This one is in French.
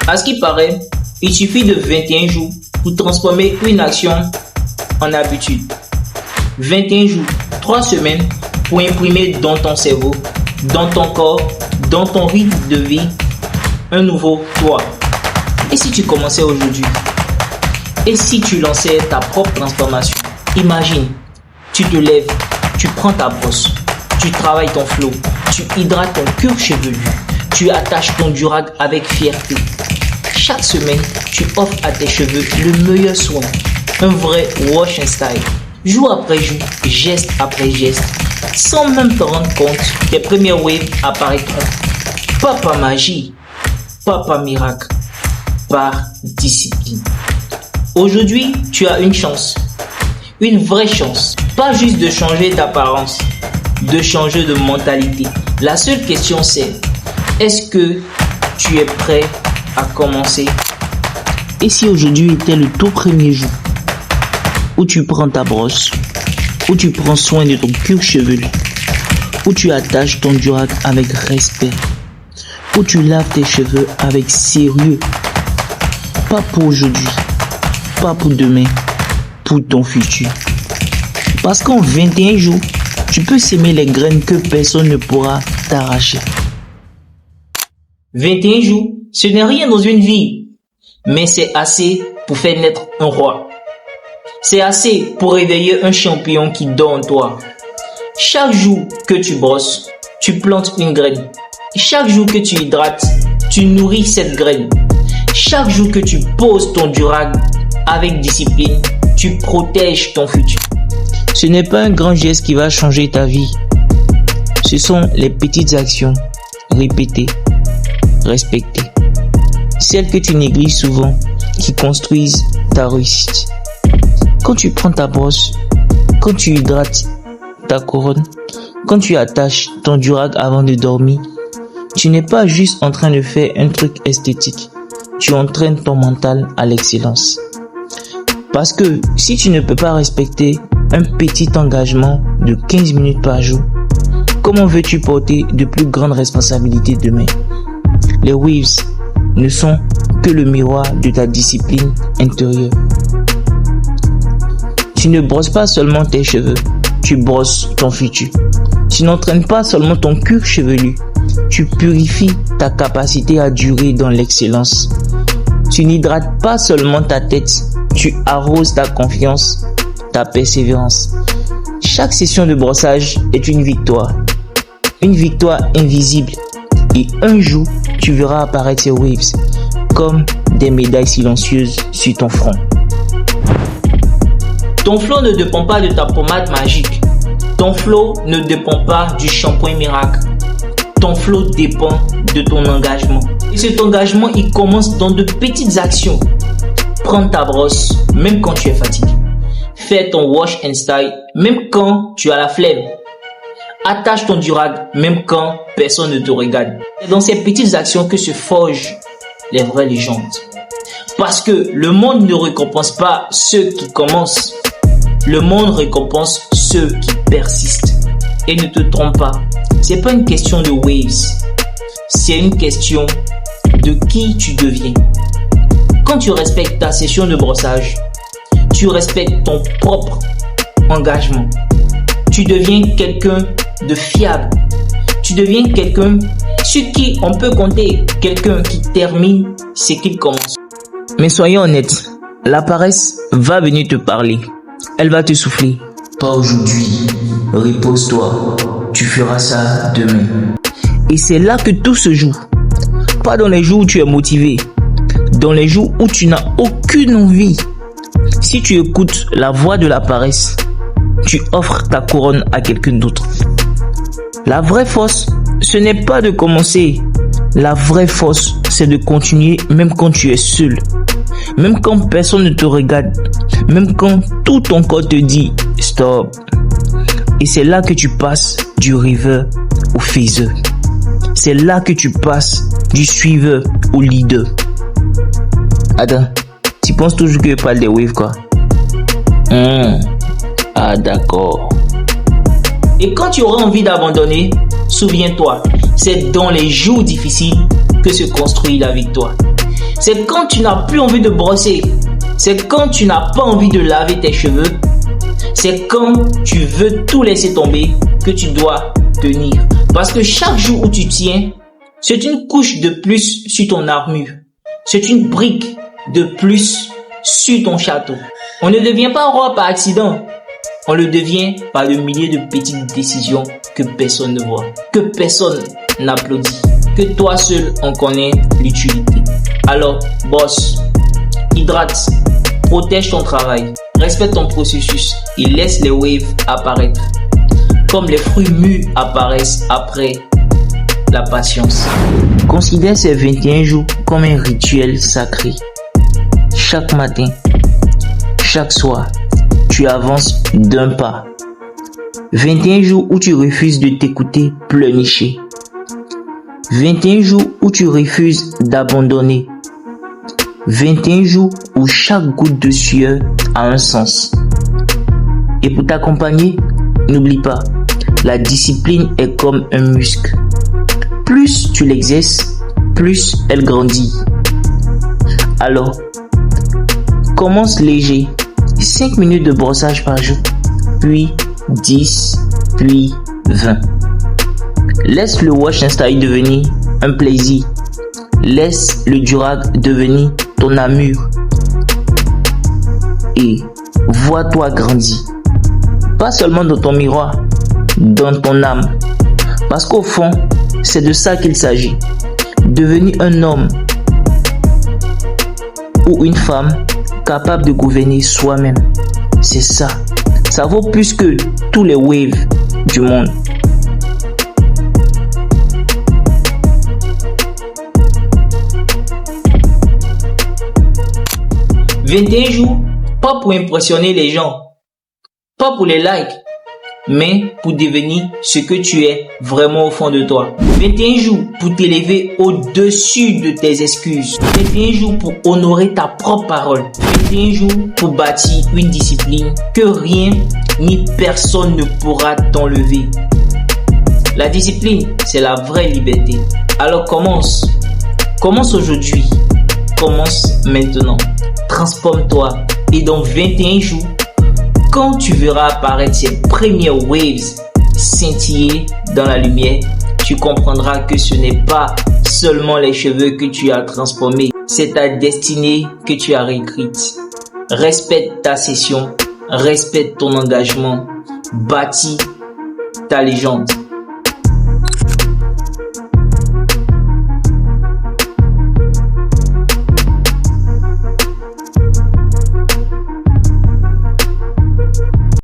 À ce qui paraît, il suffit de 21 jours pour transformer une action en habitude. 21 jours, 3 semaines pour imprimer dans ton cerveau, dans ton corps, dans ton rythme de vie, un nouveau toi. Et si tu commençais aujourd'hui? Et si tu lançais ta propre transformation? Imagine, tu te lèves, tu prends ta brosse, tu travailles ton flow, tu hydrates ton cuir chevelu, tu attaches ton durag avec fierté. Chaque semaine, tu offres à tes cheveux le meilleur soin, un vrai wash and style. Jour après jour, geste après geste, sans même te rendre compte, tes premières waves apparaîtront. Pas par magie, pas par miracle, par discipline. Aujourd'hui, tu as une chance, une vraie chance, pas juste de changer d'apparence, de changer de mentalité. La seule question c'est, est-ce que tu es prêt à commencer? Et si aujourd'hui était le tout premier jour où tu prends ta brosse, où tu prends soin de ton cuir chevelu, où tu attaches ton durag avec respect, où tu laves tes cheveux avec sérieux, pas pour aujourd'hui, pas pour demain, pour ton futur. Parce qu'en 21 jours, tu peux s'aimer les graines que personne ne pourra t'arracher. 21 jours, ce n'est rien dans une vie, mais c'est assez pour faire naître un roi. C'est assez pour réveiller un champion qui dort en toi. Chaque jour que tu brosses, tu plantes une graine. Chaque jour que tu hydrates, tu nourris cette graine. Chaque jour que tu poses ton durag avec discipline, tu protèges ton futur. Ce n'est pas un grand geste qui va changer ta vie. Ce sont les petites actions répétées, respectées. Celles que tu négliges souvent qui construisent ta réussite. Quand tu prends ta brosse, quand tu hydrates ta couronne, quand tu attaches ton durag avant de dormir, tu n'es pas juste en train de faire un truc esthétique. Tu entraînes ton mental à l'excellence. Parce que si tu ne peux pas respecter un petit engagement de 15 minutes par jour, comment veux-tu porter de plus grandes responsabilités demain? Les waves ne sont que le miroir de ta discipline intérieure. Tu ne brosses pas seulement tes cheveux, tu brosses ton futur. Tu n'entraînes pas seulement ton cuir chevelu, tu purifies ta capacité à durer dans l'excellence. Tu n'hydrates pas seulement ta tête, tu arroses ta confiance, ta persévérance. Chaque session de brossage est une victoire invisible. Et un jour, tu verras apparaître ces waves comme des médailles silencieuses sur ton front. Ton flow ne dépend pas de ta pommade magique. Ton flow ne dépend pas du shampoing miracle. Ton flow dépend de ton engagement. Et cet engagement, il commence dans de petites actions. Prends ta brosse, même quand tu es fatigué. Fais ton wash and style, même quand tu as la flemme. Attache ton durag, même quand personne ne te regarde. C'est dans ces petites actions que se forgent les vraies légendes. Parce que le monde ne récompense pas ceux qui commencent. Le monde récompense ceux qui persistent. Et ne te trompe pas, c'est pas une question de waves. C'est une question de qui tu deviens. Quand tu respectes ta session de brossage, tu respectes ton propre engagement. Tu deviens quelqu'un de fiable. Tu deviens quelqu'un sur qui on peut compter. Quelqu'un qui termine ce qu'il commence. Mais soyons honnêtes, la paresse va venir te parler. Elle va te souffler. Pas aujourd'hui. Repose-toi. Tu feras ça demain. Et c'est là que tout se joue. Pas dans les jours où tu es motivé. Dans les jours où tu n'as aucune envie. Si tu écoutes la voix de la paresse, tu offres ta couronne à quelqu'un d'autre. La vraie force, ce n'est pas de commencer. La vraie force, c'est de continuer même quand tu es seul. Même quand personne ne te regarde. Même quand tout ton corps te dit stop. Et c'est là que tu passes du rêveur au faiseur. C'est là que tu passes du suiveur au leader. Attends, tu penses toujours que je parle des waves quoi? Ah d'accord. Et quand tu auras envie d'abandonner, souviens-toi, c'est dans les jours difficiles que se construit la victoire. C'est quand tu n'as plus envie de brosser. C'est quand tu n'as pas envie de laver tes cheveux. C'est quand tu veux tout laisser tomber que tu dois tenir. Parce que chaque jour où tu tiens, c'est une couche de plus sur ton armure. C'est une brique de plus sur ton château. On ne devient pas roi par accident. On le devient par le millier de petites décisions que personne ne voit, que personne n'applaudit, que toi seul en connais l'utilité. Alors, boss, hydrate, protège ton travail, respecte ton processus et laisse les waves apparaître, comme les fruits mûrs apparaissent après la patience. Considère ces 21 jours comme un rituel sacré. Chaque matin, chaque soir, tu avances d'un pas. 21 jours où tu refuses de t'écouter pleurnicher. 21 jours où tu refuses d'abandonner. 21 jours où chaque goutte de sueur a un sens. Et pour t'accompagner, n'oublie pas, la discipline est comme un muscle. Plus tu l'exerces, plus elle grandit. Alors, commence léger. 5 minutes de brossage par jour, puis 10, puis 20. Laisse le wash and style devenir un plaisir. Laisse le durag devenir ton armure. Et vois-toi grandir. Pas seulement dans ton miroir, dans ton âme. Parce qu'au fond, c'est de ça qu'il s'agit. Devenir un homme ou une femme capable de gouverner soi-même. C'est ça. Ça vaut plus que tous les waves du monde. « 21 jours, pas pour impressionner les gens, pas pour les likes, mais pour devenir ce que tu es vraiment au fond de toi. 21 jours pour t'élever au-dessus de tes excuses. 21 jours pour honorer ta propre parole. 21 jours pour bâtir une discipline que rien ni personne ne pourra t'enlever. La discipline, c'est la vraie liberté. Alors commence. Commence aujourd'hui. Commence maintenant. Transforme-toi. Et dans 21 jours, quand tu verras apparaître ces premières waves scintiller dans la lumière, tu comprendras que ce n'est pas seulement les cheveux que tu as transformés, c'est ta destinée que tu as réécrite. Respecte ta session, respecte ton engagement, bâtis ta légende.